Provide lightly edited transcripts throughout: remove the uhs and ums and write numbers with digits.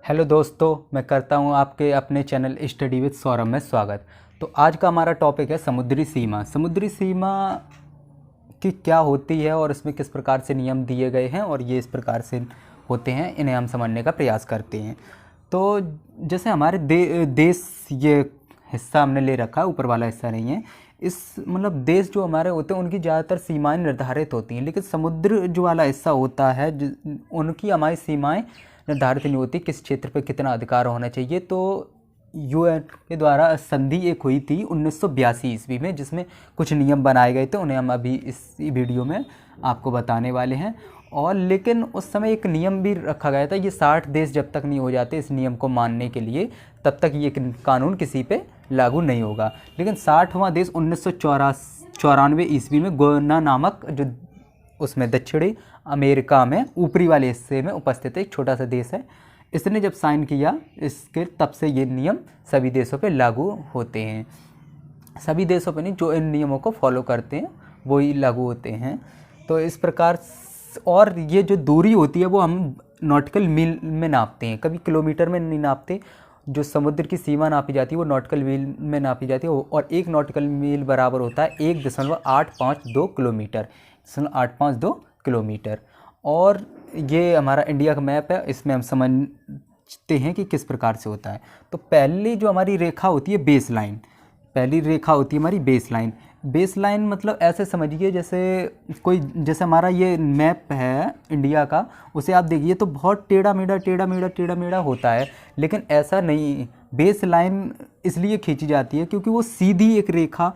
Hello दोस्तों, मैं करता हूं आपके अपने चैनल स्टडी विद सौरभ में स्वागत। तो आज का हमारा टॉपिक है समुद्री सीमा। समुद्री सीमा की क्या होती है और इसमें किस प्रकार से नियम दिए गए हैं और ये इस प्रकार से होते हैं, इन्हें हम समझने का प्रयास करते हैं। तो जैसे हमारे देश, ये हिस्सा हमने ले रखा है, ऊपर वाला हिस्सा नहीं है। इस मतलब देश जो हमारे होते हैं उनकी ज़्यादातर सीमाएं निर्धारित होती हैं, लेकिन समुद्र जो वाला हिस्सा होता है उनकी हमारी सीमाएं निर्धारित नहीं होती, किस क्षेत्र पर कितना अधिकार होना चाहिए। तो यूएन के द्वारा संधि एक हुई थी 1982 ईस्वी में, जिसमें कुछ नियम बनाए गए थे, उन्हें हम अभी इस वीडियो में आपको बताने वाले हैं। और लेकिन उस समय एक नियम भी रखा गया था, ये 60 देश जब तक नहीं हो जाते इस नियम को मानने के लिए, तब तक ये कानून किसी पे लागू नहीं होगा। लेकिन 60वां देश 1994 ईस्वी में गोना नामक, जो उसमें दक्षिणी अमेरिका में ऊपरी वाले हिस्से में उपस्थित एक छोटा सा देश है, इसने जब साइन किया इसके, तब से ये नियम सभी देशों पे लागू होते हैं। सभी देशों पे नहीं, जो इन नियमों को फॉलो करते हैं वो ही लागू होते हैं। तो इस प्रकार, और ये जो दूरी होती है वो हम नॉटिकल मील में नापते हैं, कभी किलोमीटर में नहीं नापते। जो समुद्र की सीमा नापी जाती है वो नॉटिकल मील में नापी जाती है, और एक नॉटिकल मील बराबर होता है 1.852 किलोमीटर, 1.852 किलोमीटर। और ये हमारा इंडिया का मैप है, इसमें हम समझते हैं कि किस प्रकार से होता है। तो पहली जो हमारी रेखा होती है बेस लाइन, पहली रेखा होती है हमारी बेस लाइन। बेस लाइन मतलब ऐसे समझिए जैसे हमारा ये मैप है इंडिया का, उसे आप देखिए तो बहुत टेढ़ा मेढ़ा होता है, लेकिन ऐसा नहीं। बेस लाइन इसलिए खींची जाती है क्योंकि वो सीधी एक रेखा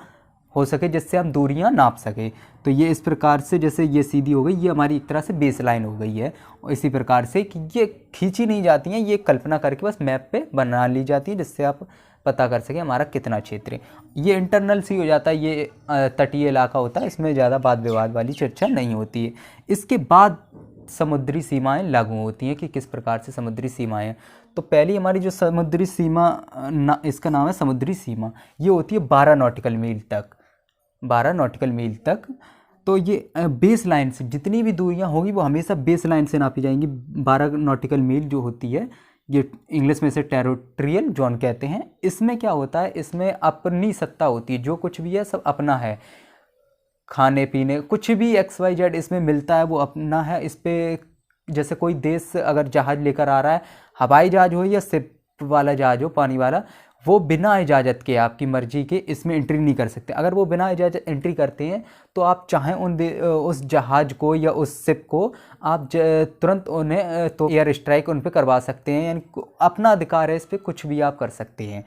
हो सके जिससे हम दूरियां नाप सके। तो ये इस प्रकार से, जैसे ये सीधी हो गई, ये हमारी एक तरह से बेस लाइन हो गई है। और इसी प्रकार से कि ये खींची नहीं जाती हैं, ये कल्पना करके बस मैप पे बना ली जाती है, जिससे आप पता कर सकें हमारा कितना क्षेत्र है। ये इंटरनल सी हो जाता है, ये तटीय इलाका होता है, इसमें ज़्यादा वाद विवाद वाली चर्चा नहीं होती है। इसके बाद समुद्री सीमाएं लागू होती हैं कि किस प्रकार से समुद्री सीमाएं। तो पहली हमारी जो समुद्री सीमा इसका नाम है समुद्री सीमा, ये होती है 12 नॉटिकल मील तक, 12 नॉटिकल मील तक। तो ये बेस लाइन से जितनी भी दूरियां होगी वो हमेशा बेस लाइन से नापी जाएंगी। 12 नॉटिकल मील जो होती है, ये इंग्लिश में से टेरिटोरियल जोन कहते हैं। इसमें क्या होता है, इसमें अपनी सत्ता होती है, जो कुछ भी है सब अपना है। खाने पीने कुछ भी XYZ इसमें मिलता है वो अपना है। इस पे जैसे कोई देश अगर जहाज़ लेकर आ रहा है, हवाई जहाज़ हो या शिप वाला जहाज़ हो, पानी वाला, वो बिना इजाज़त के, आपकी मर्ज़ी के इसमें एंट्री नहीं कर सकते। अगर वो बिना इजाज़त एंट्री करते हैं तो आप चाहें उस जहाज़ को या उस शिप को आप तुरंत उन्हें तो एयर स्ट्राइक उन पर करवा सकते हैं, यानी अपना अधिकार है, इस पर कुछ भी आप कर सकते हैं।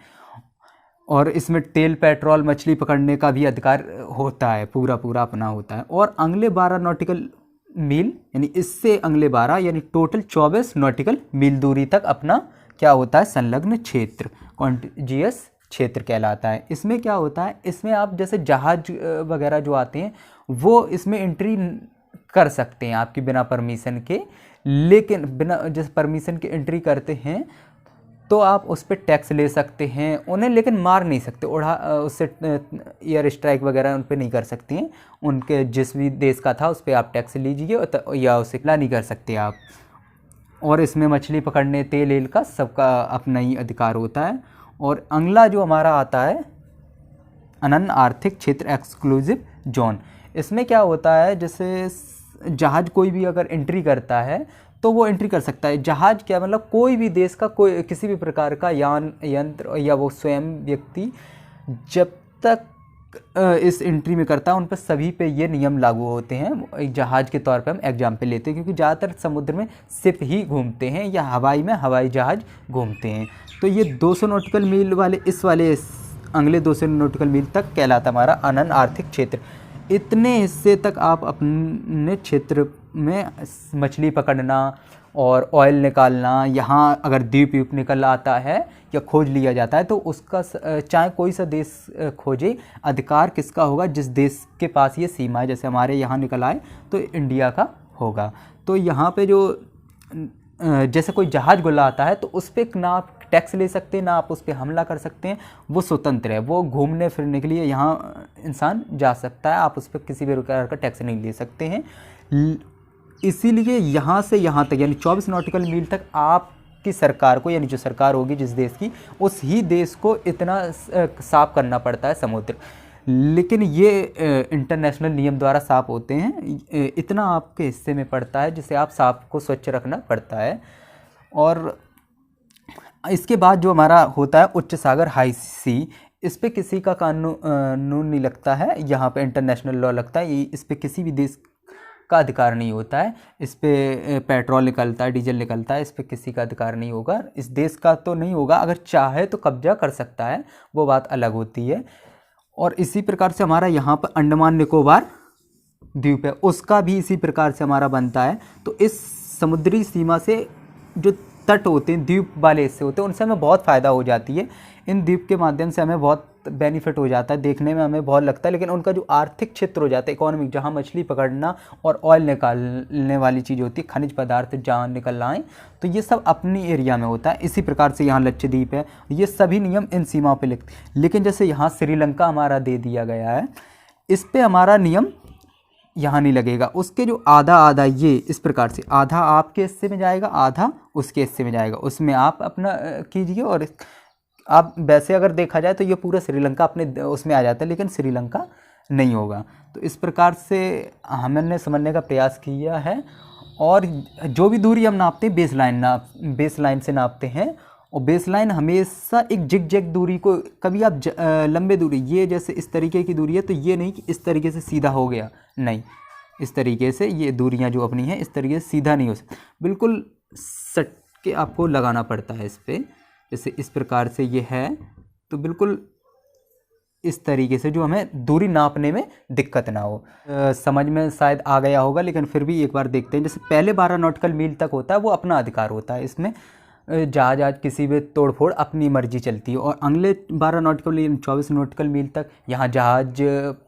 और इसमें तेल, पेट्रोल, मछली पकड़ने का भी अधिकार होता है, पूरा अपना होता है। और अगले 12 नॉटिकल मील, यानी इससे अगले 12, यानी टोटल 24 नॉटिकल मील दूरी तक अपना क्या होता है, संलग्न क्षेत्र, कॉन्टिजियस क्षेत्र कहलाता है। इसमें क्या होता है, इसमें आप जैसे जहाज वगैरह जो आते हैं वो इसमें एंट्री कर सकते हैं आपकी बिना परमिशन के, लेकिन बिना जैसे परमिशन के एंट्री करते हैं तो आप उस पर टैक्स ले सकते हैं उन्हें, लेकिन मार नहीं सकते, उससे एयर स्ट्राइक वगैरह उन पर नहीं कर सकती हैं। उनके जिस भी देश का था उस पर आप टैक्स लीजिए या उसे खिला नहीं कर सकते आप। और इसमें मछली पकड़ने, तेल एल का सबका अपना ही अधिकार होता है। और अगला जो हमारा आता है अनन्य आर्थिक क्षेत्र, एक्सक्लूसिव जोन। इसमें क्या होता है, जैसे जहाज कोई भी अगर एंट्री करता है तो वो एंट्री कर सकता है। जहाज क्या मतलब, कोई भी देश का कोई किसी भी प्रकार का यान, यंत्र या वो स्वयं व्यक्ति जब तक इस एंट्री में करता है, उन पर सभी पे ये नियम लागू होते हैं। एक जहाज़ के तौर पे हम एग्जाम्पल लेते हैं, क्योंकि ज़्यादातर समुद्र में शिप ही घूमते हैं या हवाई में हवाई जहाज़ घूमते हैं। तो ये 200 नॉटिकल मील वाले अगले 200 नॉटिकल मील तक कहलाता हमारा अनन्य आर्थिक क्षेत्र। इतने हिस्से तक आप अपने क्षेत्र में मछली पकड़ना और ऑयल निकालना, यहाँ अगर द्वीप निकल आता है या खोज लिया जाता है तो उसका चाहे कोई सा देश खोजे, अधिकार किसका होगा, जिस देश के पास ये सीमा है। जैसे हमारे यहाँ निकल आए तो इंडिया का होगा। तो यहाँ पे जो जैसे कोई जहाज़ गुला आता है तो उस पर ना आप टैक्स ले सकते हैं, ना आप उस पर हमला कर सकते हैं, वो स्वतंत्र है, वो घूमने फिरने के लिए यहाँ इंसान जा सकता है, आप उस पर किसी भी प्रकार का टैक्स नहीं ले सकते हैं। इसीलिए यहाँ से यहाँ तक यानी 24 नॉटिकल मील तक आप की सरकार को, यानी जो सरकार होगी जिस देश की, उस ही देश को इतना साफ करना पड़ता है समुद्र। लेकिन ये इंटरनेशनल नियम द्वारा साफ होते हैं, इतना आपके हिस्से में पड़ता है जिसे आप साफ को स्वच्छ रखना पड़ता है। और इसके बाद जो हमारा होता है उच्च सागर हाई सी, इस पे किसी का कानून नहीं लगता है, यहाँ पे इंटरनेशनल लॉ लगता है। इस पे किसी भी देश का अधिकार नहीं होता है। इस पे पेट्रोल निकलता है, डीजल निकलता है, इस पे किसी का अधिकार नहीं होगा। इस देश का तो नहीं होगा, अगर चाहे तो कब्जा कर सकता है, वो बात अलग होती है। और इसी प्रकार से हमारा यहाँ पर अंडमान निकोबार द्वीप है, उसका भी इसी प्रकार से हमारा बनता है। तो इस समुद्री सीमा से जो तट होते हैं, द्वीप वाले हिस्से होते हैं, उनसे हमें बहुत फ़ायदा हो जाती है। इन द्वीप के माध्यम से हमें बहुत बेनिफिट हो जाता है, देखने में हमें बहुत लगता है। लेकिन उनका जो आर्थिक क्षेत्र हो जाता है, इकोनॉमिक, जहाँ मछली पकड़ना और ऑयल निकालने वाली चीज़ होती है, खनिज पदार्थ जहाँ निकल आए, तो ये सब अपनी एरिया में होता है। इसी प्रकार से यहाँ लक्षद्वीप है, ये सभी नियम इन सीमाओं पर लिखते हैं। लेकिन जैसे यहाँ श्रीलंका हमारा दे दिया गया है, इस पर हमारा नियम यहाँ नहीं लगेगा। उसके जो आधा आधा, ये इस प्रकार से आधा आपके हिस्से में जाएगा, आधा उसके हिस्से में जाएगा, उसमें आप अपना कीजिए। और आप वैसे अगर देखा जाए तो ये पूरा श्रीलंका अपने उसमें आ जाता है, लेकिन श्रीलंका नहीं होगा। तो इस प्रकार से हमने समझने का प्रयास किया है। और जो भी दूरी हम नापते हैं, बेस लाइन से नापते हैं। और बेस लाइन हमेशा एक जिग जैग दूरी को, कभी आप लंबे दूरी, ये जैसे इस तरीके की दूरी है, तो ये नहीं कि इस तरीके से सीधा हो गया, नहीं, इस तरीके से ये दूरियां जो अपनी हैं इस तरीके से सीधा नहीं हो सकता, बिल्कुल सट के आपको लगाना पड़ता है इस पर। जैसे इस प्रकार से ये है, तो बिल्कुल इस तरीके से, जो हमें दूरी नापने में दिक्कत ना हो। समझ में शायद आ गया होगा, लेकिन फिर भी एक बार देखते हैं। जैसे पहले 12 नॉटिकल मील तक होता है, वो अपना अधिकार होता है, इसमें जहाज किसी भी तोड़फोड़ अपनी मर्जी चलती है। और अगले 12 नॉटिकल 24 नॉटिकल मील तक यहाँ जहाज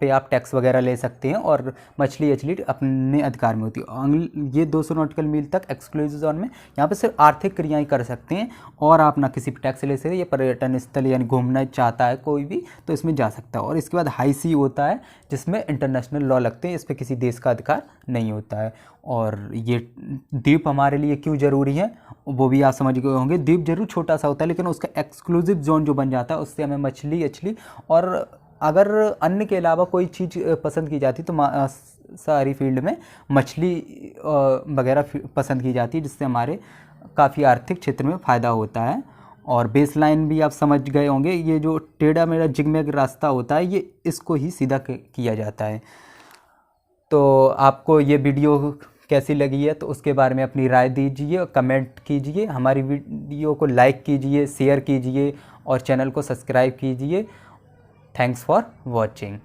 पे आप टैक्स वगैरह ले सकते हैं, और मछली अपने अधिकार में होती है। ये 200 नॉटिकल मील तक एक्सक्लूसिव जोन में यहाँ पे सिर्फ आर्थिक क्रियाएं कर सकते हैं, और आप ना किसी पे टैक्स ले सकते हैं। ये पर्यटन स्थल यानी घूमना चाहता है कोई भी, तो इसमें जा सकता है। और इसके बाद हाई सी होता है, जिसमें इंटरनेशनल लॉ लगते हैं, इस पर किसी देश का अधिकार नहीं होता है। और ये द्वीप हमारे लिए क्यों ज़रूरी है वो भी आप समझ गए होंगे। द्वीप जरूर छोटा सा होता है, लेकिन उसका एक्सक्लूसिव जोन जो बन जाता है, उससे हमें मछली और अगर अन्य के अलावा कोई चीज़ पसंद की जाती तो सारी फील्ड में मछली वगैरह पसंद की जाती है, जिससे हमारे काफ़ी आर्थिक क्षेत्र में फ़ायदा होता है। और बेस लाइन भी आप समझ गए होंगे, ये जो टेढ़ा मेढ़ा जिगमैग रास्ता होता है, ये इसको ही सीधा किया जाता है। तो आपको ये वीडियो कैसी लगी है, तो उसके बारे में अपनी राय दीजिए, कमेंट कीजिए, हमारी वीडियो को लाइक कीजिए, शेयर कीजिए और चैनल को सब्सक्राइब कीजिए। Thanks for watching.